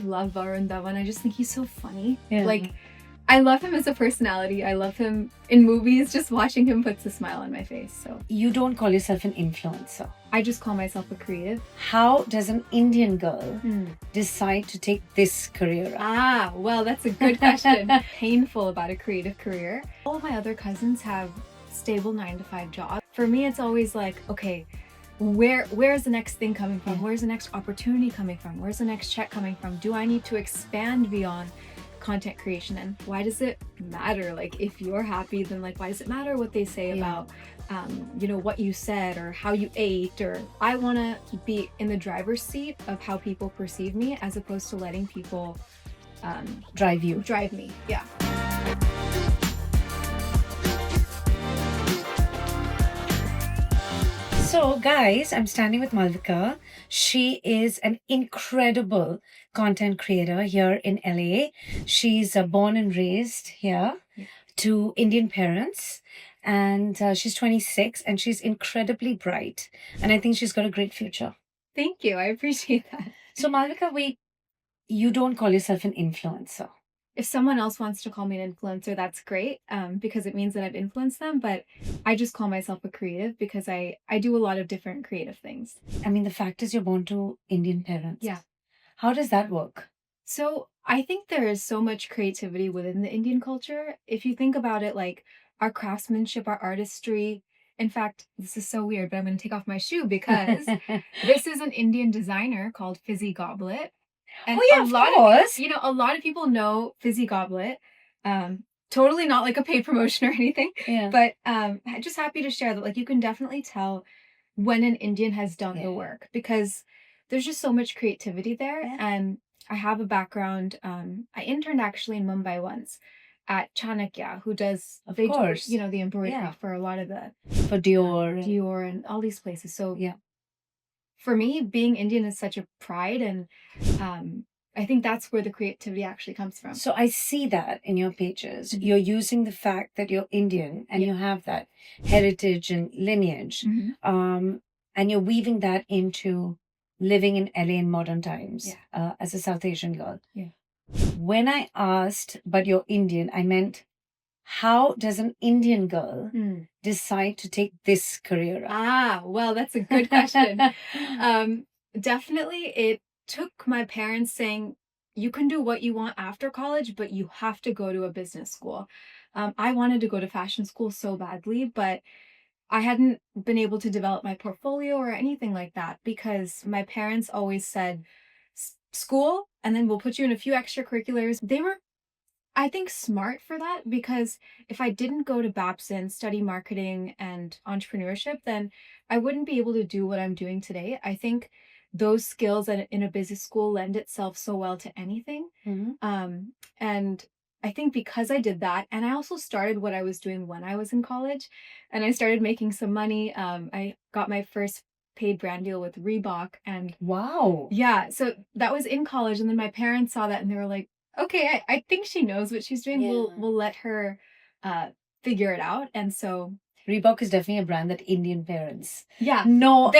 love Varun Dhawan. I just think he's so funny. Yeah. Like, I love him as a personality. I love him in movies. Just watching him puts a smile on my face. So You don't call yourself an influencer. I just call myself a creative. How does an Indian girl decide to take this career up? Well, that's a good question. Painful about a creative career. All of my other cousins have stable 9-to-5 jobs. For me, it's always like, okay, where's the next thing coming from? Where's the next opportunity coming from? Where's the next check coming from? Do I need to expand beyond content creation? And why does it matter? Like, if you're happy, then like, why does it matter what they say about what you said or how you ate? Or I want to be in the driver's seat of how people perceive me, as opposed to letting people drive me. Yeah. So guys, I'm standing with Malvika. She is an incredible content creator here in LA. She's born and raised here to Indian parents, and she's 26 and she's incredibly bright. And I think she's got a great future. Thank you. I appreciate that. So Malvika, you don't call yourself an influencer. If someone else wants to call me an influencer, that's great, because it means that I've influenced them. But I just call myself a creative because I do a lot of different creative things. I mean, the fact is you're born to Indian parents. Yeah. How does that work? So I think there is so much creativity within the Indian culture. If you think about it, like our craftsmanship, our artistry. In fact, this is so weird, but I'm going to take off my shoe because this is an Indian designer called Fizzy Goblet. And of course. A lot of people know Fizzy Goblet. Totally not like a paid promotion or anything. Yeah. But just happy to share that like you can definitely tell when an Indian has done the work, because there's just so much creativity there. Yeah. And I have a background. I interned actually in Mumbai once at Chanakya, who does the embroidery for a lot of for Dior and all these places. So yeah. For me, being Indian is such a pride, and I think that's where the creativity actually comes from. So I see that in your pages. Mm-hmm. You're using the fact that you're Indian and you have that heritage and lineage, and you're weaving that into living in LA in modern times as a South Asian girl. Yeah. When I asked, but you're Indian, I meant, how does an Indian girl decide to take this career up? Well, that's a good question. Definitely, it took my parents saying, you can do what you want after college, but you have to go to a business school. I wanted to go to fashion school so badly, but I hadn't been able to develop my portfolio or anything like that because my parents always said, school, and then we'll put you in a few extracurriculars. They were, I think, smart for that, because if I didn't go to Babson, study marketing and entrepreneurship, then I wouldn't be able to do what I'm doing today. I think those skills in a business school lend itself so well to anything. And I think because I did that, and I also started what I was doing when I was in college, and I started making some money. I got my first paid brand deal with Reebok, and wow. Yeah, so that was in college, and then my parents saw that and they were like, okay, I think she knows what she's doing. Yeah. We'll let her figure it out. And so Reebok is definitely a brand that Indian parents they know.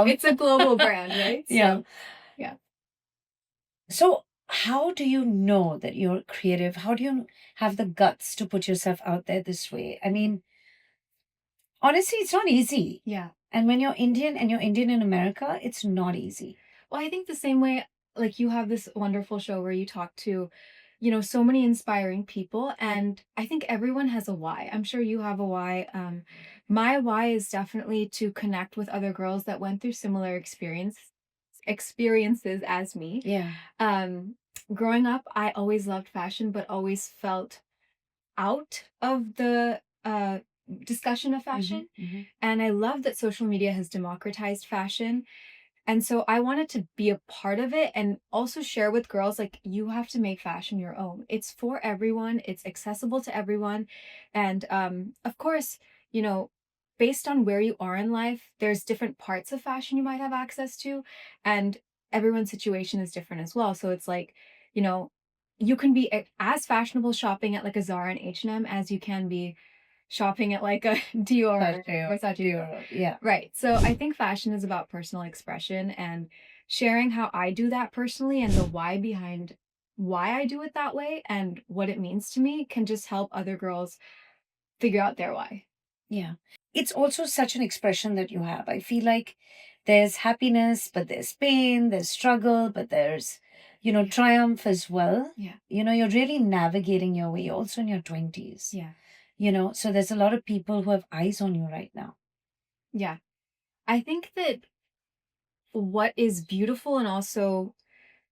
It's a global brand, right? Yeah. Yeah. So how do you know that you're creative? How do you have the guts to put yourself out there this way? I mean, honestly, it's not easy. Yeah. And when you're Indian and you're Indian in America, it's not easy. Well, I think the same way, like you have this wonderful show where you talk to, so many inspiring people. And I think everyone has a why. I'm sure you have a why. My why is definitely to connect with other girls that went through similar experiences as me. Yeah. Growing up, I always loved fashion, but always felt out of the discussion of fashion. And I love that social media has democratized fashion. And so I wanted to be a part of it and also share with girls, like, you have to make fashion your own. It's for everyone. It's accessible to everyone. And of course, based on where you are in life, there's different parts of fashion you might have access to. And everyone's situation is different as well. So it's like, you can be as fashionable shopping at like a Zara and H&M as you can be shopping at like a Dior or Versace. Yeah. Right. So I think fashion is about personal expression, and sharing how I do that personally and the why behind why I do it that way and what it means to me can just help other girls figure out their why. Yeah. It's also such an expression that you have. I feel like there's happiness, but there's pain, there's struggle, but there's, Yeah. triumph as well. Yeah. You're really navigating your way also in your 20s. Yeah. So there's a lot of people who have eyes on you right now. Yeah. I think that what is beautiful and also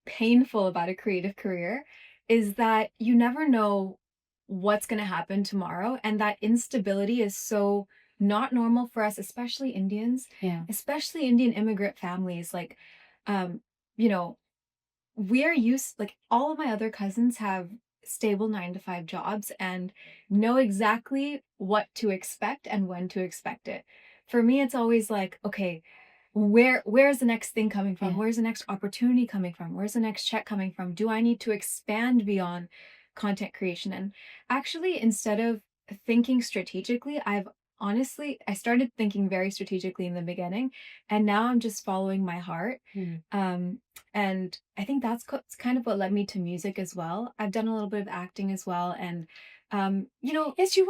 painful about a creative career is that you never know what's going to happen tomorrow. And that instability is so not normal for us, especially Indians, Yeah. especially Indian immigrant families. Like, you know, we're used, like, all of my other cousins have stable 9 to 5 jobs and know exactly what to expect and when to expect it. For me, it's always like, okay, where's the next thing coming from? Yeah. Where's the next opportunity coming from? Where's the next check coming from? Do I need to expand beyond content creation? And actually, instead of thinking strategically, I started thinking very strategically in the beginning, and now I'm just following my heart. Hmm. And I think that's kind of what led me to music as well. I've done a little bit of acting as well, and Yes, you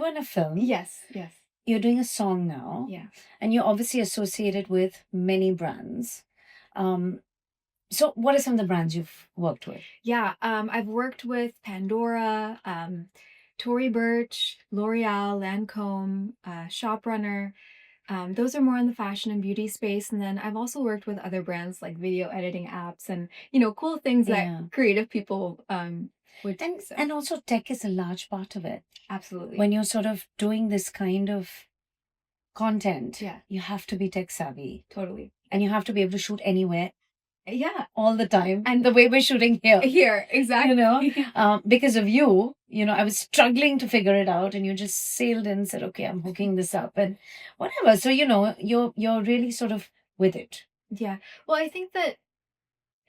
were in a film. yes, yes, You're doing a song now. yeah. And you're obviously associated with many brands. Um, so what are some of the brands you've worked with? Yeah, I've worked with Pandora, Tory Burch, L'Oreal, Lancome, Shoprunner. Those are more in the fashion and beauty space. And then I've also worked with other brands like video editing apps and, cool things that Yeah. creative people would do. And So, and also tech is a large part of it. absolutely. When you're sort of doing this kind of content, Yeah, you have to be tech savvy totally. and you have to be able to shoot anywhere Yeah. all the time. And the way we're shooting here, here, exactly. because of you, I was struggling to figure it out, and you just sailed in and said, "Okay, I'm hooking this up," and whatever. So you're really sort of with it. Yeah. Well, I think that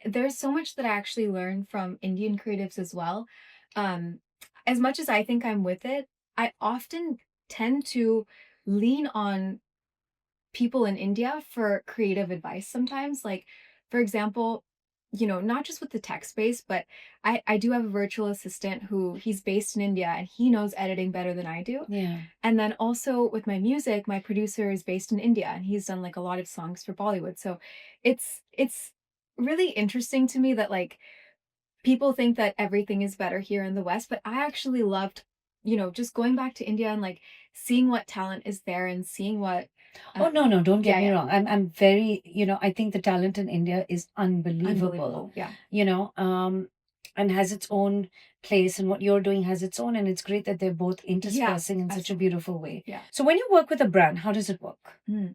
there's so much that I actually learned from Indian creatives as well. Um, as much as I think I'm with it, I often tend to lean on people in India for creative advice sometimes. Like, for example, not just with the tech space, but I do have a virtual assistant who he's based in India and he knows editing better than I do. Yeah. And then also with my music, my producer is based in India and he's done like a lot of songs for Bollywood. So it's really interesting to me that like people think that everything is better here in the West, but I actually loved, just going back to India and like seeing what talent is there and seeing what Oh, no, don't get yeah, me yeah. wrong. I'm very, I think the talent in India is unbelievable. Unbelievable. Yeah. And has its own place, and what you're doing has its own, and it's great that they're both Yeah. interspersing in such a Absolutely. beautiful way. Yeah. So when you work with a brand, how does it work? Mm.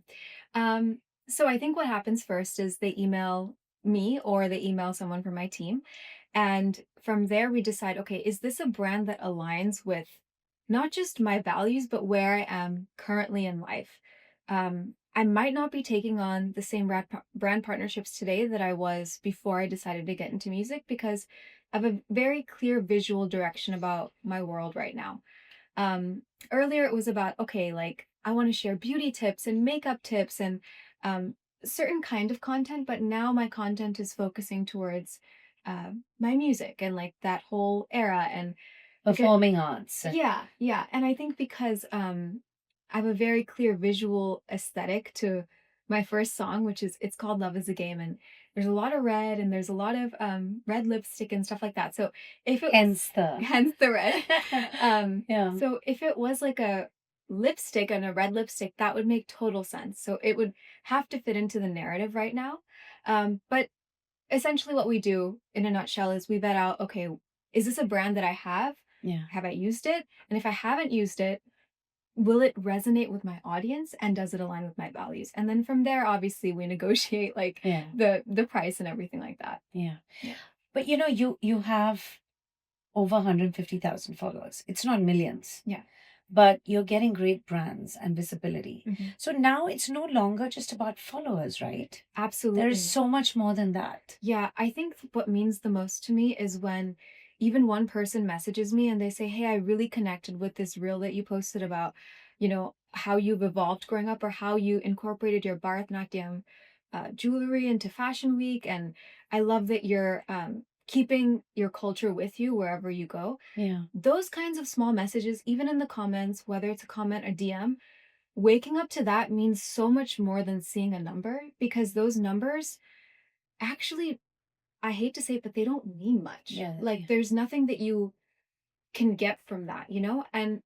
So I think what happens first is they email me or they email someone from my team. And from there, we decide, okay, is this a brand that aligns with not just my values, but where I am currently in life? I might not be taking on the same brand partnerships today that I was before I decided to get into music because I have a very clear visual direction about my world right now. Um, Earlier it was about, okay, like I want to share beauty tips and makeup tips and um, certain kind of content, but now my content is focusing towards my music and like that whole era and because Performing arts. yeah, yeah. And I think because I have a very clear visual aesthetic to my first song, which is it's called Love is a Game, and there's a lot of red and there's a lot of red lipstick and stuff like that. So if it Hence the. hence the red. Yeah. So if it was like a lipstick and a red lipstick, that would make total sense. So it would have to fit into the narrative right now. But essentially what we do in a nutshell is we vet out, okay, is this a brand that I have? Yeah. Have I used it? And if I haven't used it, will it resonate with my audience and does it align with my values? And then from there, obviously, we negotiate like Yeah. the price and everything like that. Yeah. Yeah. But you have over 150,000 followers. It's not millions. Yeah. But you're getting great brands and visibility. Mhm. So now it's no longer just about followers, right? Absolutely. There is so much more than that. Yeah, I think what means the most to me is when even one person messages me and they say, "Hey, I really connected with this reel that you posted about, how you've evolved growing up or how you incorporated your Bharatanatyam jewelry into Fashion Week, and I love that you're keeping your culture with you wherever you go. Yeah. Those kinds of small messages, even in the comments, whether it's a comment or DM, waking up to that means so much more than seeing a number, because those numbers actually, I hate to say it, but they don't mean much. Yeah. Like, Yeah. there's nothing that you can get from that, you know? And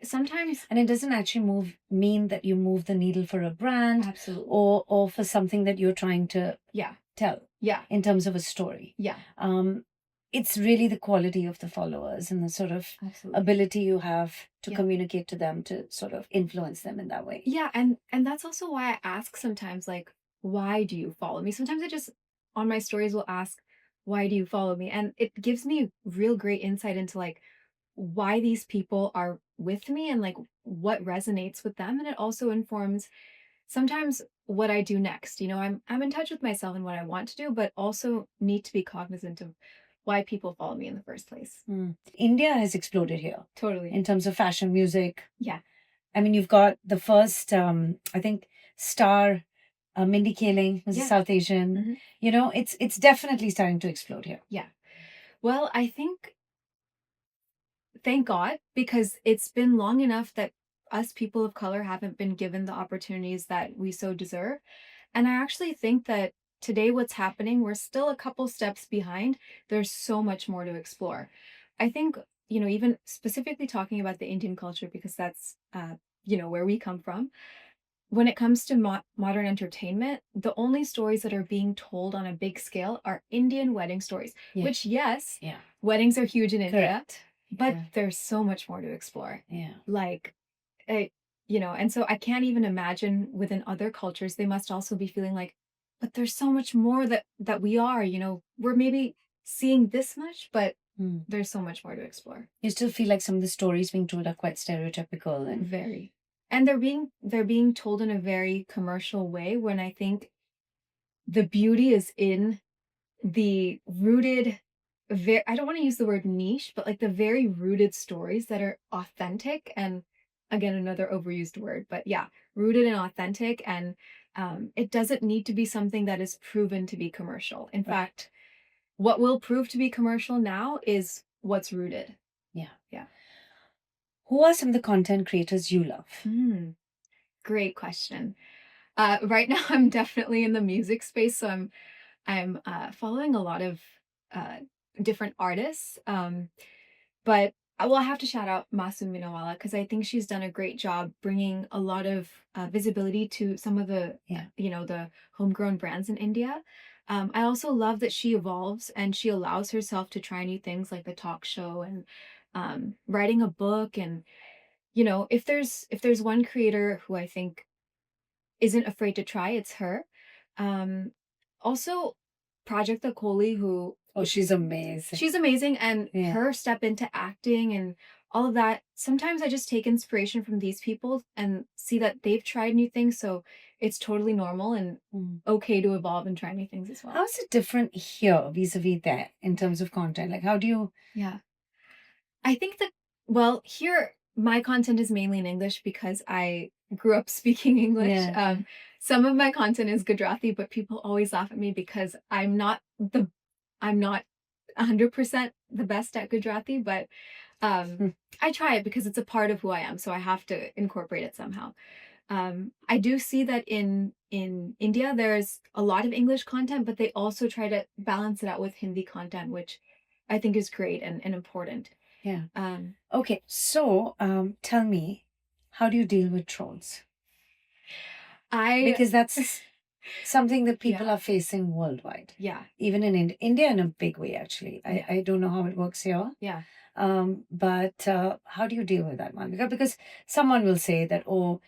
sometimes, And it doesn't actually mean that you move the needle for a brand absolutely. or for something that you're trying to Yeah. tell Yeah. in terms of a story. Yeah. It's really the quality of the followers and the sort of Absolutely. ability you have to Yeah. communicate to them to sort of influence them in that way. Yeah, and that's also why I ask sometimes, like, why do you follow me? Sometimes I just, on my stories, will ask, why do you follow me? And it gives me real great insight into, like, why these people are with me and, like, what resonates with them. And it also informs sometimes what I do next. You know, I'm in touch with myself and what I want to do, but also need to be cognizant of why people follow me in the first place. India has exploded here Totally. in terms of fashion, music. Yeah. I mean, you've got the first, I think, star, Mindy Kaling was a Yeah. South Asian. Mhm. You know, it's definitely starting to explode here. Yeah. Well, I think, thank God, because it's been long enough that us people of color haven't been given the opportunities that we so deserve. And I actually think that today, what's happening, we're still a couple steps behind. There's so much more to explore. I think, you know, even specifically talking about the Indian culture, because that's, you know, where we come from. When it comes to modern entertainment, the only stories that are being told on a big scale are Indian wedding stories, Yeah. which, yes, Yeah. weddings are huge in India, Correct. but Yeah. there's so much more to explore. Yeah. Like, it, you know, and so I can't even imagine within other cultures, they must also be feeling like, but there's so much more that we are, you know, we're maybe seeing this much, but there's so much more to explore. You still feel like some of the stories being told are quite stereotypical and Very. And they're being told in a very commercial way, when I think the beauty is in the rooted, I don't want to use the word niche, but like the very rooted stories that are authentic. And again, another overused word, but yeah, rooted and authentic. And it doesn't need to be something that is proven to be commercial. In fact, what will prove to be commercial now is what's rooted. yeah. Yeah. Who are some of the content creators you love? Great question. Right now, I'm definitely in the music space, so I'm following a lot of uh, different artists. But well, I have to shout out Masu Minawala, because I think she's done a great job bringing a lot of visibility to some of the Yeah. you know, the homegrown brands in India. I also love that she evolves and she allows herself to try new things, like the talk show and writing a book. And you know, if there's one creator who I think isn't afraid to try, it's her. Um, Also, Project Akoli, who Oh, she's amazing. she's amazing, and Yeah. her step into acting and all of that. Sometimes I just take inspiration from these people and see that they've tried new things, so it's totally normal and okay to evolve and try new things as well. How is it different here vis-a-vis there in terms of content? Like, how do you? Yeah. I think that, well, here my content is mainly in English because I grew up speaking English. Yeah. Some of my content is Gujarati, but people always laugh at me because I'm not 100% the best at Gujarati, but I try it because it's a part of who I am, so I have to incorporate it somehow. I do see that in India there's a lot of English content, but they also try to balance it out with Hindi content, which I think is great and important. Yeah. Um, Okay. So, tell me, how do you deal with trolls? I Because that's something that people Yeah. are facing worldwide, Yeah. even in India in a big way, actually. Yeah. I don't know how it works here. Yeah. But how do you deal with that, Malvika? Because someone will say that, oh,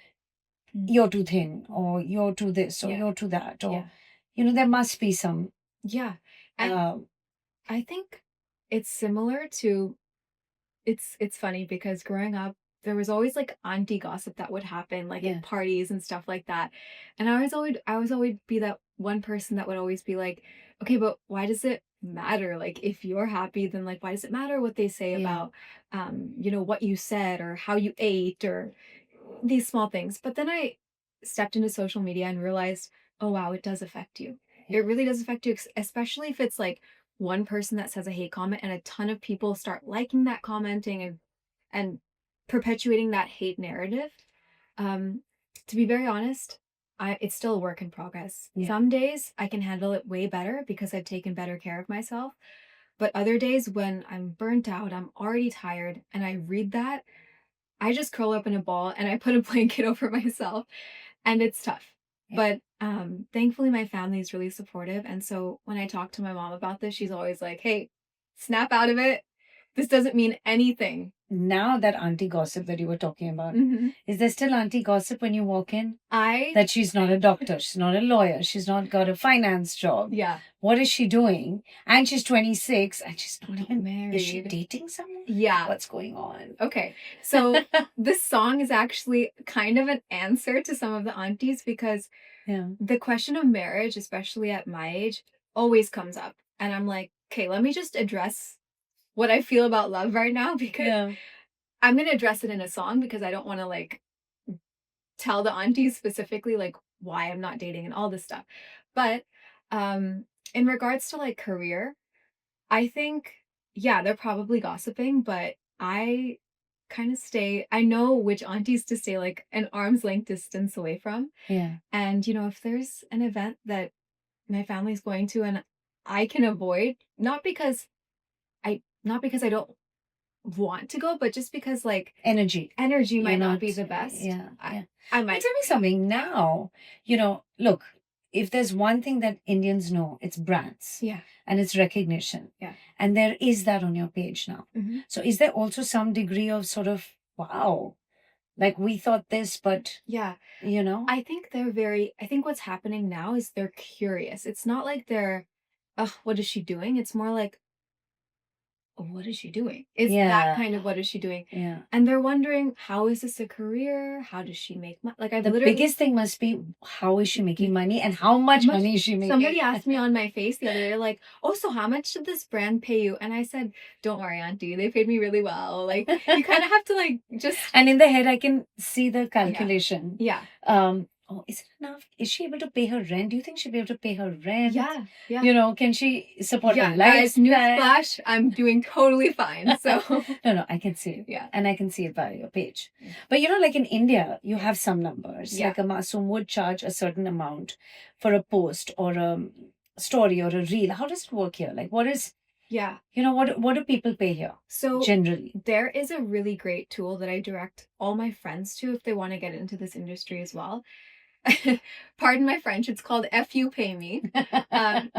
you're too thin, or you're too this, or Yeah. you're too that, or, Yeah. you know, there must be some. Yeah. And Um, I think it's similar to, it's funny because growing up there was always like auntie gossip that would happen, like Yeah. at parties and stuff like that. And I was always be that one person that would always be like, okay, but why does it matter? Like, if you're happy, then like why does it matter what they say Yeah. about you know, what you said or how you ate or these small things? But then I stepped into social media and realized Oh, wow, it does affect you. It really does affect you, especially if it's like one person that says a hate comment and a ton of people start liking that, commenting, and perpetuating that hate narrative. Um, to be very honest, it's still a work in progress. Yeah. Some days I can handle it way better because I've taken better care of myself. But other days when I'm burnt out, I'm already tired, and I read that, I just curl up in a ball and I put a blanket over myself, and it's tough. Yeah. But thankfully my family is really supportive, and so when I talk to my mom about this, she's always like, "Hey, snap out of it. This doesn't mean anything." Now that auntie gossip that you were talking about, Mhm. is there still auntie gossip when you walk in? I That she's not a doctor, she's not a lawyer, she's not got a finance job. Yeah, What is she doing? And she's 26 and she's not not even, is she married. dating someone? Yeah. What's going on? Okay. So this song is actually kind of an answer to some of the aunties because Yeah. the question of marriage, especially at my age, always comes up. And I'm like, okay, let me just address what I feel about love right now because Yeah. I'm going to address it in a song because I don't want to like tell the aunties specifically like why I'm not dating and all this stuff. But in regards to like career, I think yeah, they're probably gossiping, but I know which aunties to stay like an arm's length distance away from. Yeah. And if there's an event that my family's going to and I can avoid, not because I don't want to go, but just because like Energy. energy You're might not not, be the best. yeah. Yeah. I But might. tell me something now, look, if there's one thing that Indians know, it's brands. Yeah. And it's recognition. Yeah. And there is that on your page now. Mhm. So is there also some degree of sort of, wow, like we thought this, but, Yeah. you know? I think what's happening now is they're curious. It's not like they're, oh, what is she doing? It's more like, oh, what is she doing? It's that Yeah. kind of what is she doing? Yeah. And they're wondering, how is this a career? How does she make money? Like I've The literally biggest thing must be how is she making money and how much much money is she making? somebody asked me on my face the other day, like, oh, so how much did this brand pay you? And I said, don't worry, auntie, they paid me really well. Like you kind of have to like just And in the head, I can see the calculation. Yeah. Oh, is it enough? Is she able to pay her rent? Do you think she'll be able to pay her rent? Yeah. Yeah. Can she support Yeah, her guys, lifestyle? newsflash, I'm doing totally fine. So No, I can see it. Yeah. And I can see it by your page. Yeah. But like in India, you have some numbers. Yeah. Like a Masoom would charge a certain amount for a post or a story or a reel. How does it work here? Like what is, Yeah. what do people pay here So generally? there is a really great tool that I direct all my friends to if they want to get into this industry as well. Pardon my French. It's called FU Pay Me. I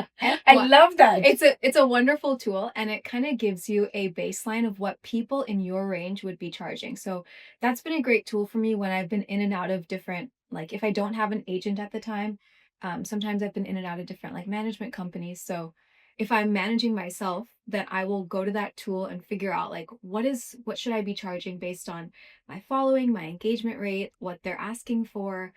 love that. It's a wonderful tool, and it kind of gives you a baseline of what people in your range would be charging. So that's been a great tool for me when I've been in and out of different, like if I don't have an agent at the time, sometimes I've been in and out of different like management companies. So if I'm managing myself, then I will go to that tool and figure out like what should I be charging based on my following, my engagement rate, what they're asking for,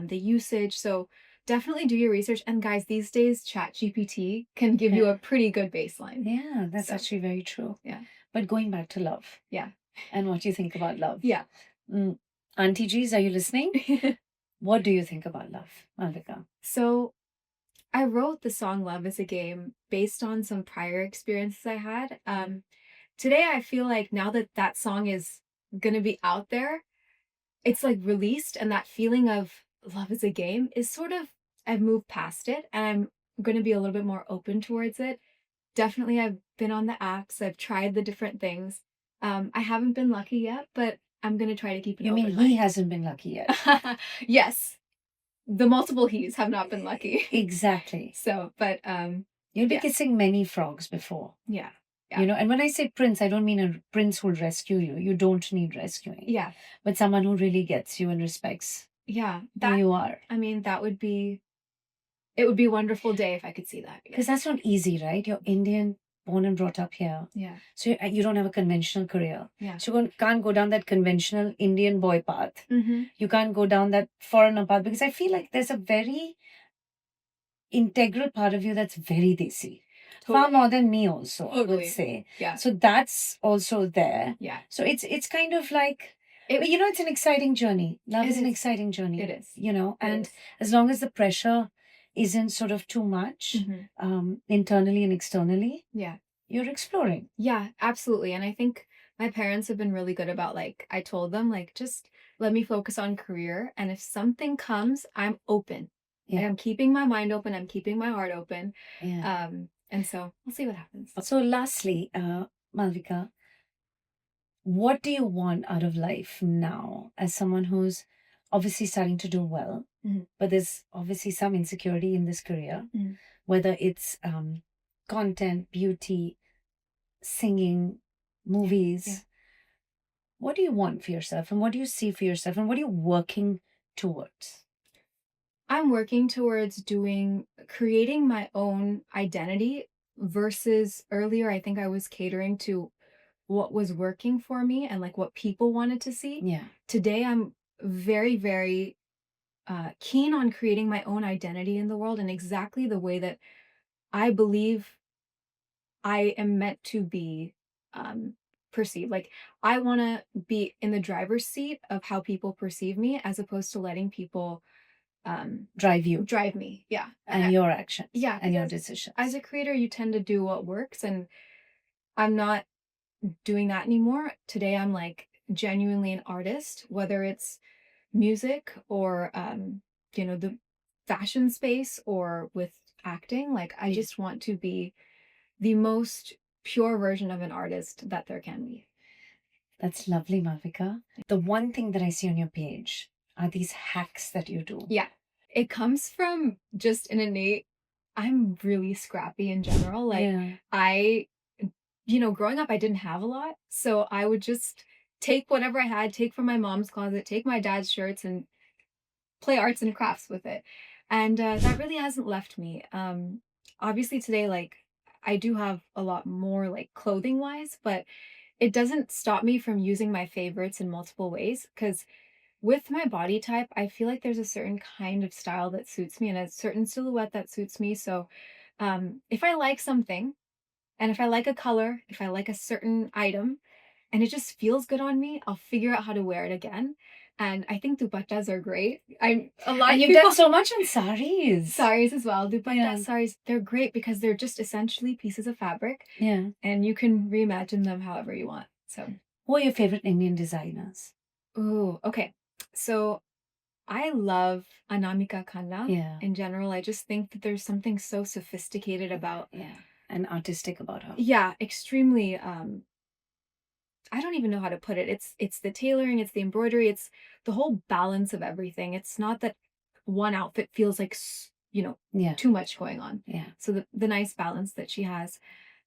the usage. So definitely do your research. And guys, these days, Chat GPT can give you a pretty good baseline. Yeah, that's actually very true. Yeah. But going back to love. Yeah. And what you think about love. Yeah. Auntie G's, are you listening? What do you think about love, Malvika? So I wrote the song Love is a Game based on some prior experiences I had. Today, I feel like now that that song is going to be out there, it's like released, and that feeling of love is a game is sort of, I've moved past it and I'm going to be a little bit more open towards it. Definitely, I've been on the apps, I've tried the different things. I haven't been lucky yet, but I'm going to try to keep it You open mean mind. he hasn't been lucky yet? Yes. The multiple he's have not been lucky. Exactly. So, but you'll be kissing many frogs before. Yeah. And when I say prince, I don't mean a prince who'll rescue you. You don't need rescuing. Yeah. But someone who really gets you and respects who you are. I mean, it would be a wonderful day if I could see that. Because that's not easy, right? You're Indian, born and brought up here. Yeah. So you don't have a conventional career. Yeah. So you can't go down that conventional Indian boy path. Mm-hmm. You can't go down that foreigner path because I feel like there's a very integral part of you that's very desi. Totally. Far more than me also, I would say. Yeah. So that's also there. Yeah. So it's kind of like But you know, it's an exciting journey. Love It is an is. exciting journey. It is. You know, It and is. as long as the pressure isn't sort of too much internally and externally, Yeah. you're exploring. Yeah, absolutely. And I think my parents have been really good about, like, I told them, like, just let me focus on career. And if something comes, I'm open. Yeah. I'm keeping my mind open. I'm keeping my heart open. Yeah. And so we'll see what happens. So, lastly, Malvika, what do you want out of life now as someone who's obviously starting to do well, but there's obviously some insecurity in this career, whether it's content, beauty, singing, movies. Yeah. What do you want for yourself, and what do you see for yourself, and what are you working towards? I'm working towards creating my own identity versus earlier, I think I was catering to what was working for me and like what people wanted to see. Yeah. Today, I'm very, very keen on creating my own identity in the world and exactly the way that I believe I am meant to be perceived. Like, I want to be in the driver's seat of how people perceive me as opposed to letting people Drive you drive me. Yeah. and your actions Yeah. and your Because decisions. as a creator, you tend to do what works. And I'm not doing that anymore. Today, I'm like genuinely an artist, whether it's music or, the fashion space or with acting. Like, I just want to be the most pure version of an artist that there can be. That's lovely, Malvika. The one thing that I see on your page are these hacks that you do. Yeah. It comes from just an innate, I'm really scrappy in general. Like, I, growing up, I didn't have a lot. So I would just take whatever I had, take from my mom's closet, take my dad's shirts, and play arts and crafts with it. And that really hasn't left me. Obviously, today, like, I do have a lot more, like, clothing wise, but it doesn't stop me from using my favorites in multiple ways. Because with my body type, I feel like there's a certain kind of style that suits me and a certain silhouette that suits me. So if I like something, and if I like a color, if I like a certain item, and it just feels good on me, I'll figure out how to wear it again. And I think dupattas are great. A lot And of you've people done so much on sarees. sarees as well. Dupatta Yeah. sarees, they're great because they're just essentially pieces of fabric. Yeah. And you can reimagine them however you want. So, who are your favorite Indian designers? ooh, okay. So I love Anamika Khanna. Yeah. In general, I just think that there's something so sophisticated about, And artistic about her. yeah, extremely I don't even know how to put it. It's the tailoring, it's the embroidery, it's the whole balance of everything. It's not that one outfit feels like too much going on. Yeah. So the nice balance that she has.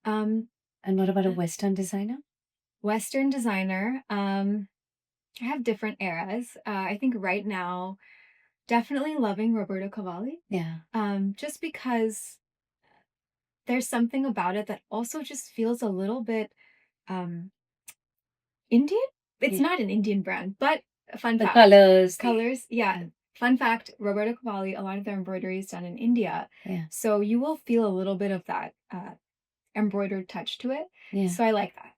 And what about a Western designer? Western designer. I have different eras. I think right now, definitely loving Roberto Cavalli. Yeah. Just because there's something about it that also just feels a little bit um Indian? It's not an Indian brand, but a fun The fact. colors. Colors, yeah. Fun fact, Roberto Cavalli, a lot of their embroidery is done in India. Yeah. So you will feel a little bit of that embroidered touch to it. Yeah. So I like that.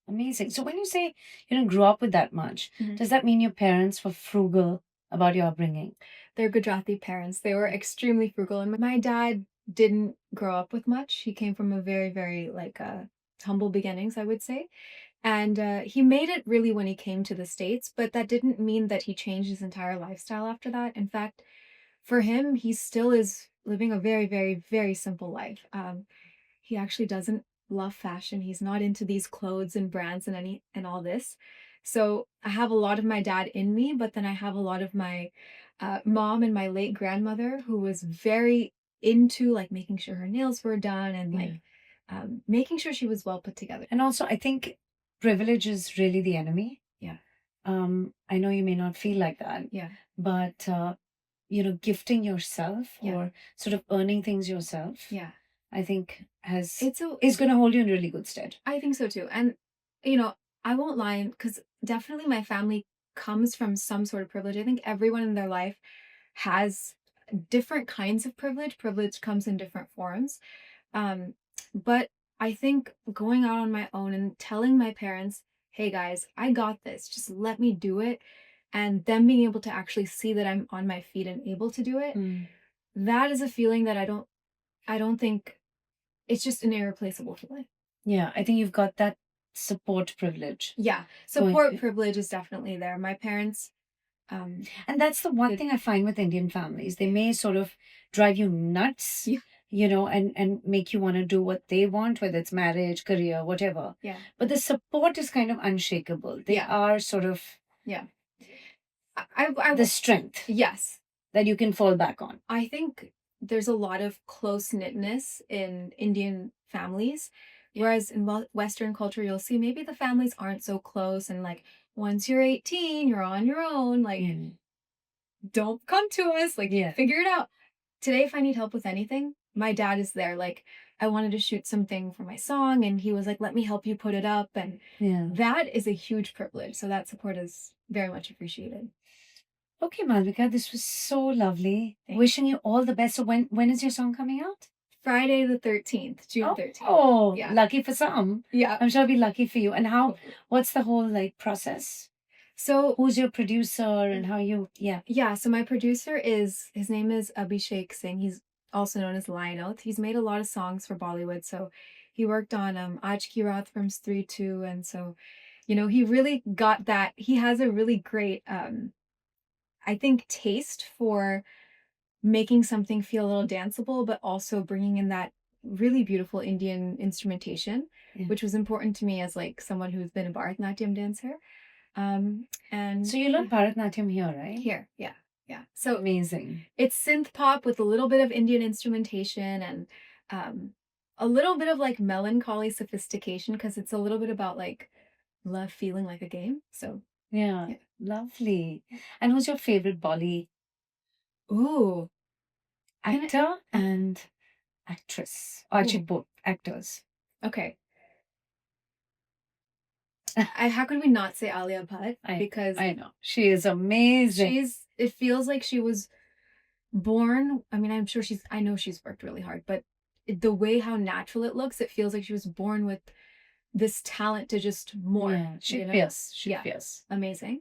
Amazing. So when you say you didn't grow up with that much, does that mean your parents were frugal about your upbringing? They're Gujarati parents. They were extremely frugal. And my dad didn't grow up with much. He came from a very, very like humble beginnings, I would say. And he made it really when he came to the States, but that didn't mean that he changed his entire lifestyle after that. In fact, for him, he still is living a very, very, very simple life. He actually doesn't love fashion. He's not into these clothes and brands and all this. So I have a lot of my dad in me, but then I have a lot of my mom and my late grandmother who was very into like making sure her nails were done and like making sure she was well put together. And also, I think privilege is really the enemy. Yeah. I know you may not feel like that. Yeah. But gifting yourself or sort of earning things yourself. Yeah. I think is going to hold you in really good stead. I think so too. And I won't lie, because definitely my family comes from some sort of privilege. I think everyone in their life has different kinds of privilege. Privilege comes in different forms. But I think going out on my own and telling my parents, hey guys, I got this. Just let me do it. And them being able to actually see that I'm on my feet and able to do it, Mm. that is a feeling that I don't think it's just an irreplaceable feeling. Yeah, I think you've got that support privilege. Yeah. Going, Support privilege is definitely there. My parents, and that's the one did, thing I find with Indian families. They may sort of drive you nuts, yeah, and make you want to do what they want, whether it's marriage, career, whatever. yeah, But the support is kind of unshakable. They yeah, are sort of yeah. I the strength yes. that you can fall back on. I think there's a lot of close knitness in Indian families, whereas in Western culture, you'll see maybe the families aren't so close, and like once you're 18, you're on your own. Like, Yeah. don't come to us. Like, Yeah. figure it out. Today, if I need help with anything, my dad is there. Like, I wanted to shoot something for my song, and he was like, "Let me help you put it up," and Yeah. that is a huge privilege. So that support is very much appreciated. Okay, Malvika, this was so lovely. Thanks. Wishing you all the best. So when is your song coming out? Friday the 13th, June 13th. Oh, Yeah. lucky for some. Yeah. I'm sure it'll be lucky for you. And Hopefully. what's the whole like process? So Who's your producer and how you, yeah. yeah, so my producer his name is Abhishek Singh. He's also known as Lionel. He's made a lot of songs for Bollywood. So he worked on Aaj Ki Raat from Stree 2. And so, he really got that. He has a really great I think taste for making something feel a little danceable, but also bringing in that really beautiful Indian instrumentation, Yeah. which was important to me as like someone who's been a Bharatanatyam dancer. And So you learned Bharatanatyam here, right? here, yeah, yeah. So Amazing. it's synth pop with a little bit of Indian instrumentation and um, a little bit of like melancholy sophistication because it's a little bit about like love feeling like a game. So Yeah. yeah. Lovely. And who's your favorite Bolly Ooh, actor and actress? Or actually Ooh. both actors. Okay. How can we not say Alia Bhatt? Because I know. She is amazing. it feels like she was born. I mean, I know she's worked really hard, but the way how natural it looks, it feels like she was born with this talent to just more. Yeah, she's you know? fierce. She's Yeah. fierce. Amazing.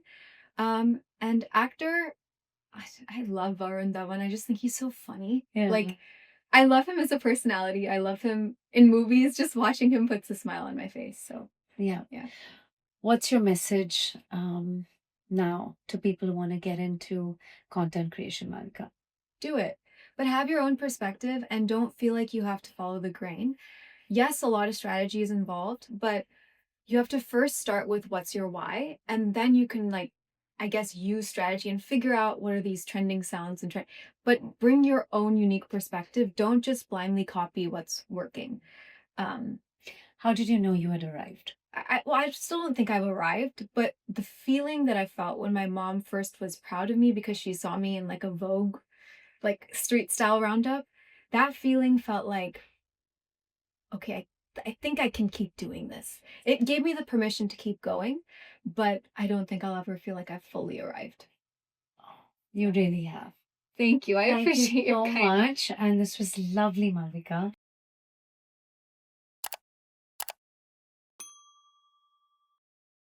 And actor, I love Varun Dhawan. I just think he's so funny. Yeah. Like, I love him as a personality. I love him in movies. Just watching him puts a smile on my face. So Yeah. yeah. What's your message now to people who want to get into content creation, Malvika? Do it, but have your own perspective and don't feel like you have to follow the grain. Yes, a lot of strategy is involved, but you have to first start with what's your why, and then you can like, I guess, use strategy and figure out what are these trending sounds and but bring your own unique perspective. Don't just blindly copy what's working. Um, How did you know you had arrived? I still don't think I've arrived, but the feeling that I felt when my mom first was proud of me because she saw me in like a Vogue, like street style roundup, that feeling felt like, okay, I think I can keep doing this. It gave me the permission to keep going, but I don't think I'll ever feel like I've fully arrived. You really have. Thank you. I Thank appreciate you your so kindness. much. And this was lovely, Malvika.